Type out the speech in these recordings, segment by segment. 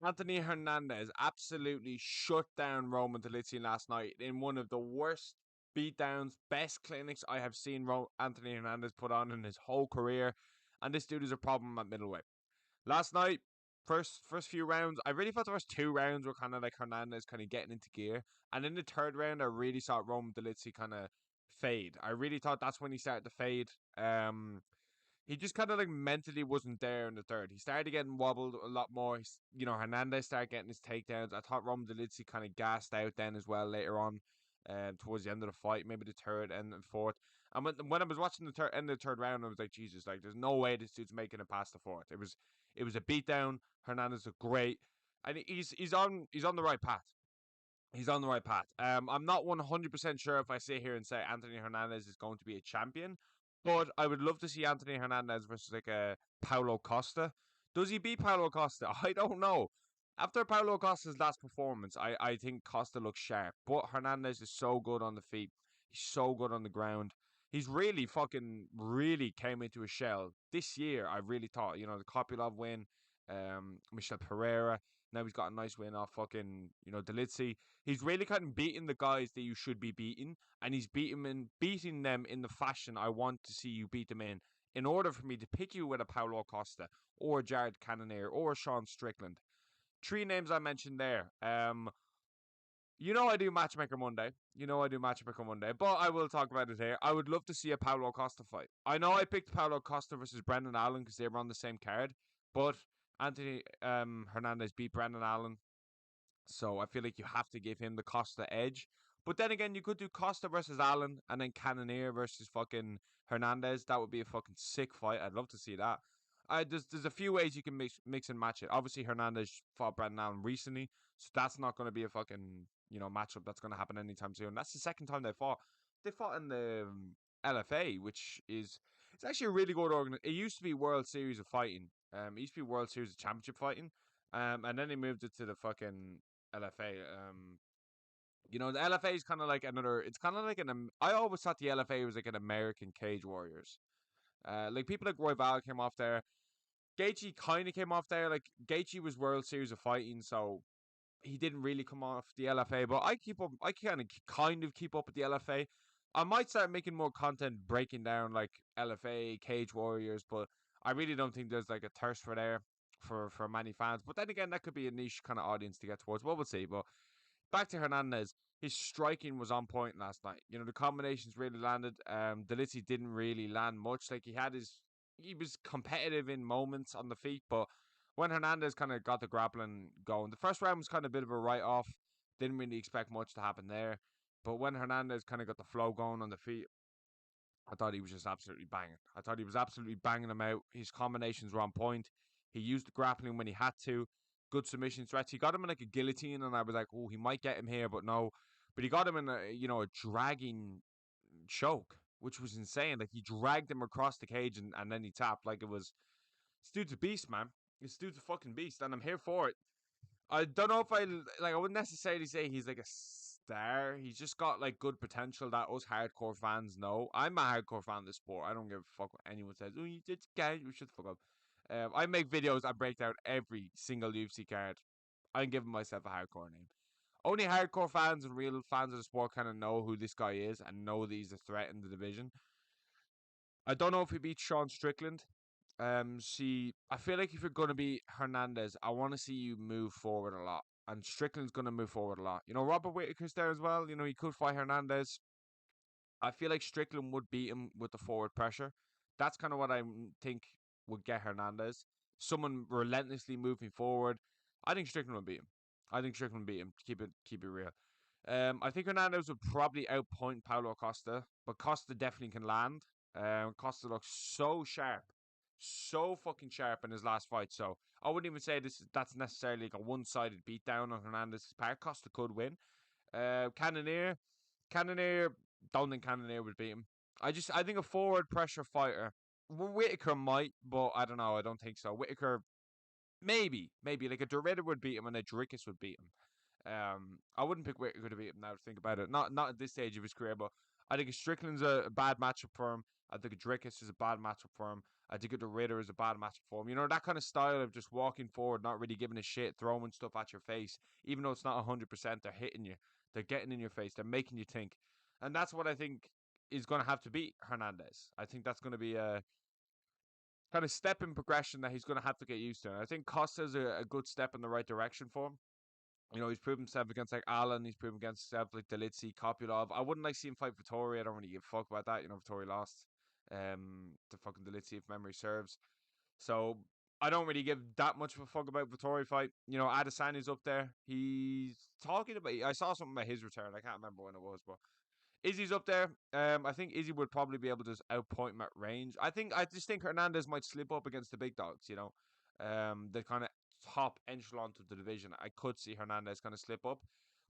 Anthony Hernandez absolutely shut down Roman Dolidze last night in one of the worst beatdowns, best clinics I have seen Anthony Hernandez put on in his whole career. And this dude is a problem at middleweight. Last night, first few rounds, I really thought the first 2 rounds were kind of like Hernandez kind of getting into gear. And in the third round, I really saw Roman Dolidze kind of fade. I really thought that's when he started to fade. He just kind of like mentally wasn't there in the third. He started getting wobbled a lot more. Hernandez started getting his takedowns. I thought Roman Dolidze kind of gassed out then as well later on, towards the end of the fight, maybe the third and the fourth. And when I was watching the end of the third round, I was like, Jesus, like there's no way this dude's making it past the fourth. It was a beatdown. Hernandez is great, and he's on the right path. He's on the right path. I'm not 100% sure if I sit here and say Anthony Hernandez is going to be a champion, but I would love to see Anthony Hernandez versus like a Paulo Costa. Does he beat Paulo Costa? I don't know. After Paulo Costa's last performance, I think Costa looks sharp, but Hernandez is so good on the feet. He's so good on the ground. He's really fucking really came into a shell this year. I really thought, the Kopylov win, Michel Pereira. Now he's got a nice win off fucking, Delizzi. He's really kind of beating the guys that you should be beating, and he's beating them in the fashion I want to see you beat them in order for me to pick you with a Paulo Costa or a Jared Cannonier or a Sean Strickland. Three names I mentioned there. I do Matchmaker Monday. I do Matchmaker Monday, but I will talk about it here. I would love to see a Paulo Costa fight. I know I picked Paulo Costa versus Brendan Allen because they were on the same card, but Anthony Hernandez beat Brendan Allen, so I feel like you have to give him the Costa edge. But then again, you could do Costa versus Allen and then Cannonier versus fucking Hernandez. That would be a fucking sick fight. I'd love to see that. There's a few ways you can mix and match it. Obviously, Hernandez fought Brendan Allen recently, so that's not going to be a fucking matchup that's going to happen anytime soon. That's the second time they fought. They fought in the LFA, which is it's actually a really good organ. It used to be World Series of Fighting. It used to be World Series of Championship Fighting. And then they moved it to the fucking LFA. The LFA is kind of like another. It's kind of like I always thought the LFA was like an American Cage Warriors. Like people like Royval came off there. Gaethje kind of came off there. Like Gaethje was World Series of Fighting, so he didn't really come off the LFA. But I keep up. I kind of keep up with the LFA. I might start making more content breaking down like LFA Cage Warriors, but I really don't think there's like a thirst for there for many fans. But then again, that could be a niche kind of audience to get towards. Well, we'll see. But back to Hernandez, his striking was on point last night. The combinations really landed. Delizzi didn't really land much. Like he was competitive in moments on the feet, but when Hernandez kind of got the grappling going, the first round was kind of a bit of a write off. Didn't really expect much to happen there. But when Hernandez kind of got the flow going on the feet, I thought he was just absolutely banging. I thought he was absolutely banging them out. His combinations were on point. He used the grappling when he had to. Good submission threats. He got him in like a guillotine, and I was like, oh, he might get him here, but no. But he got him in a dragging choke, which was insane. Like he dragged him across the cage and then he tapped. Like it was. This dude's a beast, man. This dude's a fucking beast, and I'm here for it. I don't know if I wouldn't necessarily say he's like a star. He's just got like good potential that us hardcore fans know. I'm a hardcore fan of the sport. I don't give a fuck what anyone says. Oh, you did guys, we should fuck up. I make videos. I break down every single UFC card. I'm giving myself a hardcore name. Only hardcore fans and real fans of the sport kind of know who this guy is and know that he's a threat in the division. I don't know if he beats Sean Strickland. I feel like if you're going to be Hernandez, I want to see you move forward a lot. And Strickland's going to move forward a lot. Robert Whittaker's there as well. He could fight Hernandez. I feel like Strickland would beat him with the forward pressure. That's kind of what I think would get Hernandez. Someone relentlessly moving forward. I think Strickland would beat him. I think Strickland would beat him. Keep it real. I think Hernandez would probably outpoint Paulo Costa, but Costa definitely can land. Costa looks so sharp, so fucking sharp in his last fight. So I wouldn't even say that's necessarily like a one-sided beatdown on Hernandez's part. Costa could win. Cannonier, don't think Cannonier would beat him. I think a forward pressure fighter. Whitaker might, but I don't know. I don't think so. Whitaker, maybe like a Dorita would beat him and a Dricus would beat him. I wouldn't pick Whitaker to beat him now to think about it. Not at this stage of his career, but I think Strickland's a bad matchup for him. I think Dricus is a bad matchup for him. I think the Ritter is a bad matchup for him. You know, that kind of style of just walking forward, not really giving a shit, throwing stuff at your face, even though it's not 100%, they're hitting you, they're getting in your face, they're making you think. And that's what I think is going to have to beat Hernandez. I think that's going to be a kind of step in progression that he's going to have to get used to. And I think Costa's a good step in the right direction for him. You know, he's proven himself against like Allen. He's proven against himself like Delitsi, Kopylov. I wouldn't like see him fight Vittori. I don't really give a fuck about that. You know, Vittori lost to fucking Delitsi if memory serves. So I don't really give that much of a fuck about Vittori fight. You know, Adesanya's up there. He's talking about. I saw something about his return. I can't remember when it was, but Izzy's up there. I think Izzy would probably be able to outpoint him at range. I just think Hernandez might slip up against the big dogs. You know, the kind of top echelon of the division. I could see Hernandez kind of slip up,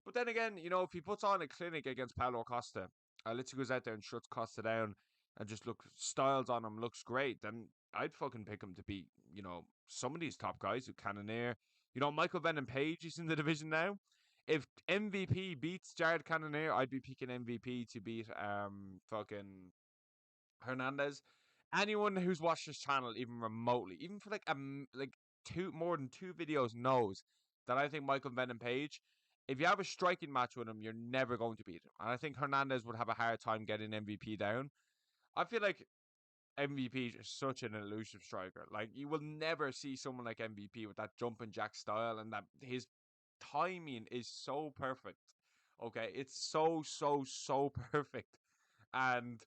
but then again, you know, if he puts on a clinic against Paulo Costa, literally goes out there and shuts Costa down and just styles on him, looks great, then I'd fucking pick him to beat, you know, some of these top guys who Cannonier. You know, Michael Venom Page is in the division now. If MVP beats Jared Cannonier, I'd be picking MVP to beat fucking Hernandez. Anyone who's watched this channel even remotely, even for like two more than two videos, knows that I think Michael Venom Page, if you have a striking match with him, you're never going to beat him. And I think Hernandez would have a hard time getting MVP down. I feel like MVP is such an elusive striker. Like you will never see someone like MVP with that jumping jack style, and that his timing is so perfect. Okay, it's so perfect, and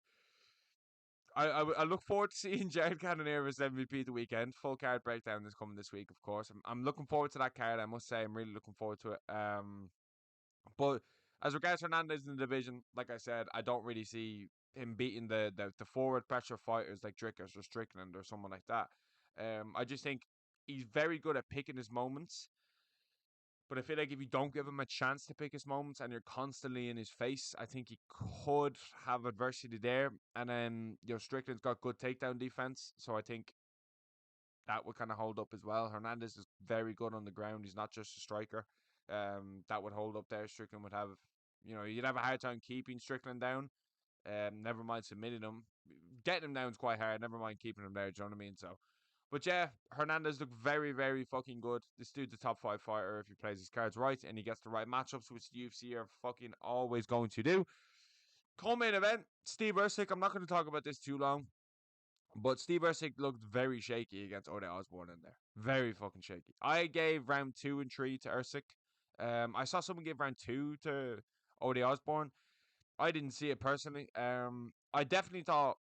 I look forward to seeing Jared Cannonier as MVP the weekend. Full card breakdown is coming this week, of course. I'm looking forward to that card. I must say, I'm really looking forward to it. But as regards Hernandez in the division, like I said, I don't really see him beating the forward pressure fighters like Drickers or Strickland or someone like that. I just think he's very good at picking his moments. But I feel like if you don't give him a chance to pick his moments and you're constantly in his face, I think he could have adversity there. And then, you know, Strickland's got good takedown defense. So I think that would kind of hold up as well. Hernandez is very good on the ground. He's not just a striker. That would hold up there. Strickland would have, you know, you'd have a hard time keeping Strickland down. Never mind submitting him. Getting him down is quite hard. Never mind keeping him there. Do you know what I mean? So, but yeah, Hernandez looked very, very fucking good. This dude's a top 5 fighter if he plays his cards right and he gets the right matchups, which the UFC are fucking always going to do. Co-main event, Steve Ersic. I'm not going to talk about this too long. But Steve Ersic looked very shaky against Ode Osborne in there. Very fucking shaky. I gave round 2 and 3 to Ersic. I saw someone give round 2 to Ode Osborne. I didn't see it personally. I definitely thought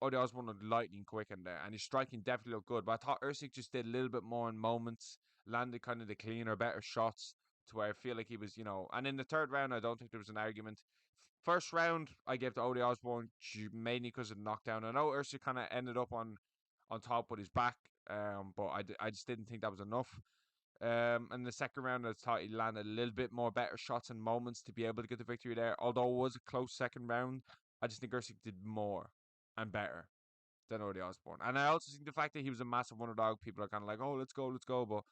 Ode Osborne looked lightning quick in there, and his striking definitely looked good. But I thought Ersic just did a little bit more in moments, landed kind of the cleaner, better shots, to where I feel like he was, you know. And in the third round, I don't think there was an argument. First round, I gave to Ode Osborne mainly because of the knockdown. I know Ersic kind of ended up on top with his back, but I just didn't think that was enough. And the second round, I thought he landed a little bit more better shots and moments to be able to get the victory there. Although it was a close second round, I just think Ersic did more and better than Ode Osborne. And I also think the fact that he was a massive underdog, people are kind of like, oh, let's go, let's go. But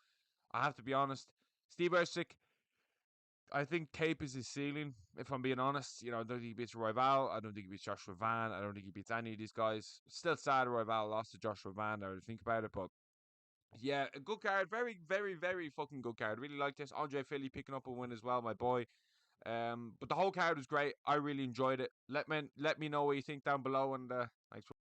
I have to be honest, Steve Ersic, I think Cape is his ceiling, if I'm being honest. You know, I don't think he beats Royval. I don't think he beats Joshua Van. I don't think he beats any of these guys. Still sad Royval lost to Joshua Van. I would think about it, but yeah, a good card. Very, very, very fucking good card. Really like this. Andre Philly picking up a win as well, my boy. But the whole card was great. I really enjoyed it. Let me know what you think down below, and thanks for